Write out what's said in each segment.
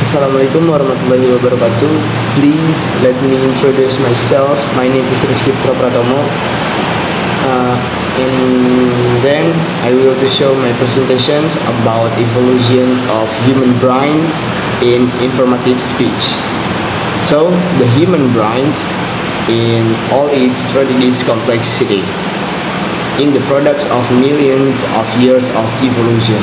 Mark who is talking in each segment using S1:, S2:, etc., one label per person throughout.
S1: Assalamualaikum warahmatullahi wabarakatuh. Please let me introduce myself. My name is Rizky Pratomo. And then I will to show my presentations about evolution of human brains in informative speech. So the human brain in all its tremendous complexity in the products of millions of years of evolution.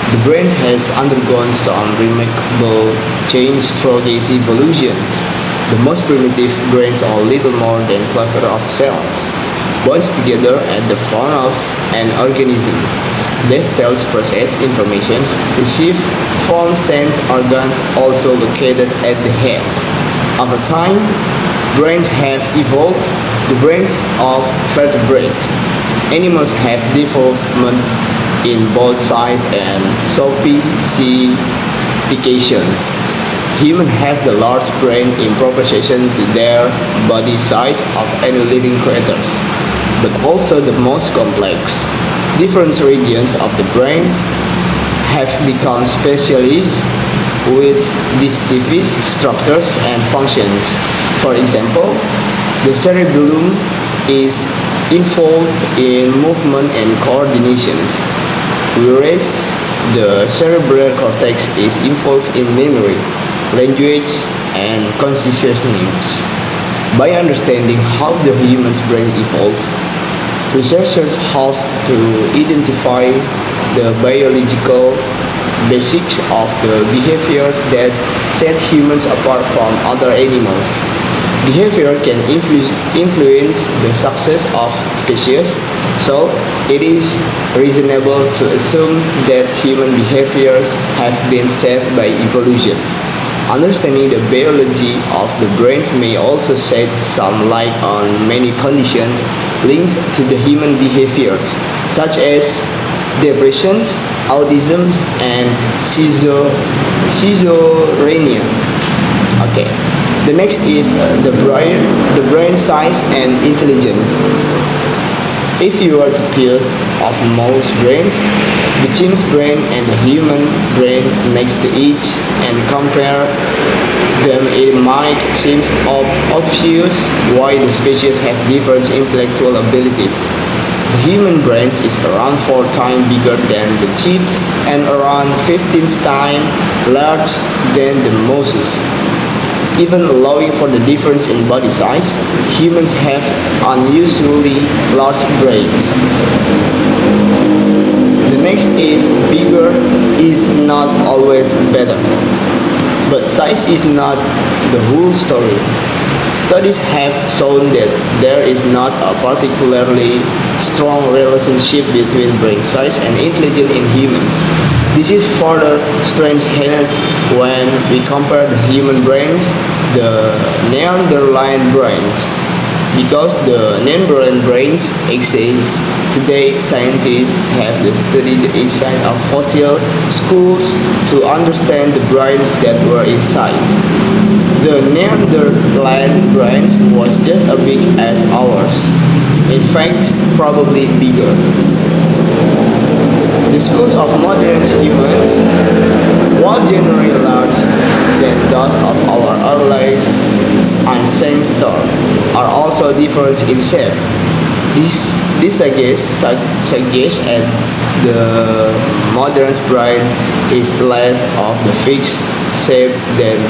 S1: The brain has undergone some remarkable change through its evolution. The most primitive brains are little more than cluster of cells, bound together at the front of an organism. These cells process information received from sense organs also located at the head. Over time, brains have evolved. The brains of vertebrate animals have development in both size and sophistication. Humans have the large brain in proportion to their body size of any living creatures, but also the most complex. Different regions of the brain have become specialized with distinct structures and functions. For example, the cerebellum is involved in movement and coordination, whereas the cerebral cortex is involved in memory, language, and consciousness. By understanding how the human brain evolved, researchers have to identify the biological basics of the behaviors that set humans apart from other animals. Behavior can influence the success of species, so it is reasonable to assume that human behaviors have been shaped by evolution. Understanding the biology of the brains may also shed some light on many conditions linked to the human behaviors, such as depression, autism, and schizophrenia. Okay. The next is the brain size and intelligence. If you were to peel off mouse brain, the chimpanzee's brain and the human brain next to each and compare them, it might seem obvious why the species have different intellectual abilities. The human brain is around 4 times bigger than the chimps and around 15 times larger than the mouses. Even allowing for the difference in body size, humans have unusually large brains. The next is bigger is not always better, but size is not the whole story. Studies have shown that there is not a particularly strong relationship between brain size and intelligence in humans. This is further strengthened when we compare the human brains, the Neanderthal brains. Because the Neanderthal brains exist today, scientists have studied the inside of fossil skulls to understand the brains that were inside. The Neanderthal brains was just as big as ours. In fact, probably bigger. The skulls of modern humans, while generally larger than those of our earliest ancestors, are also different in shape. This suggests that the modern brain is less of the fixed shape than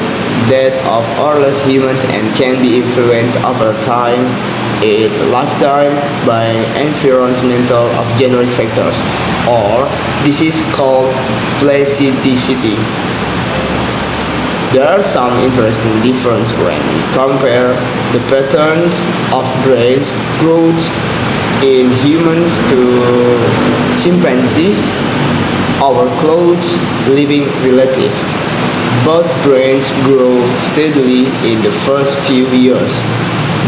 S1: that of earliest humans and can be influenced over time its lifetime by environmental of genetic factors, or this is called plasticity. There are some interesting differences when we compare the patterns of brain growth in humans to chimpanzees, our close living relative. Both brains grow steadily in the first few years,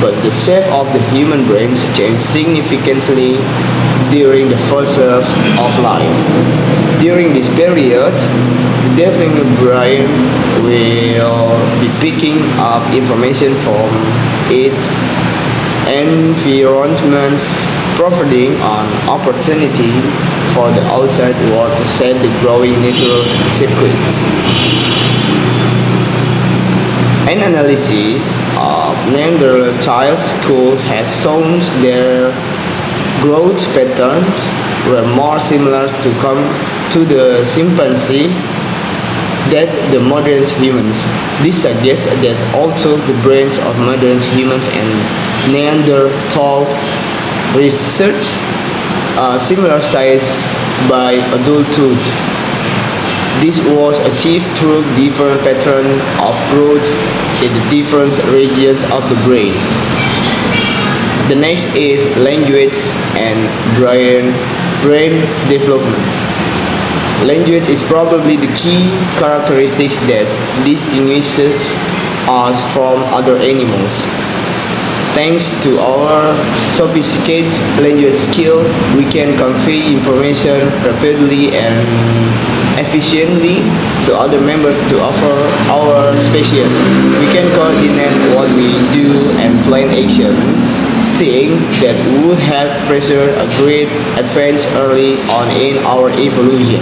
S1: but the shape of the human brain changes significantly during the first years of life. During this period, the developing brain will be picking up information from its environment, providing an opportunity for the outside world to set the growing natural circuits. An analysis of Neanderthal skull has shown their growth patterns were more similar to the chimpanzee than the modern humans. This suggests that also the brains of modern humans and Neanderthal research similar size by adulthood. This was achieved through different patterns of growth in the different regions of the brain. The next is language and brain development. Language is probably the key characteristic that distinguishes us from other animals. Thanks to our sophisticated language skill, we can convey information rapidly and efficiently to other members of our species. We can coordinate what we do and plan action, thing that would have preserved a great advance early on in our evolution.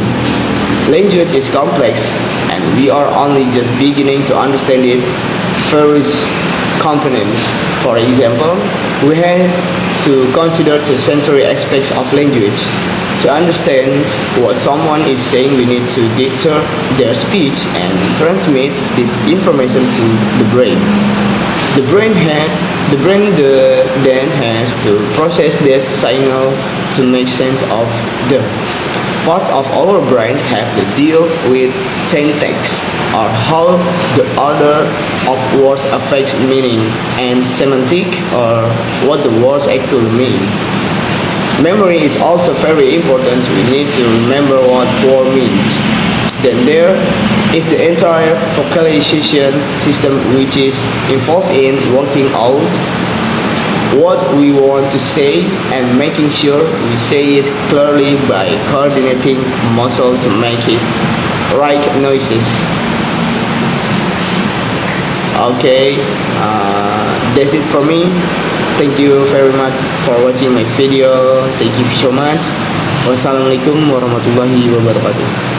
S1: Language is complex, and we are only just beginning to understand it various components. For example, we have to consider the sensory aspects of language. To understand what someone is saying, we need to decode their speech and transmit this information to the brain. Then has to process this signal to make sense of them. Parts of our brains have to deal with syntax, or how the order of words affects meaning, and semantic, or what the words actually mean. Memory is also very important. We need to remember what word means. Then there is the entire vocalization system, which is involved in working out what we want to say and making sure we say it clearly by coordinating muscle to make it right noises. Okay, that's it for me. Thank you very much for watching my video. Thank you so much. Wassalamualaikum warahmatullahi wabarakatuh.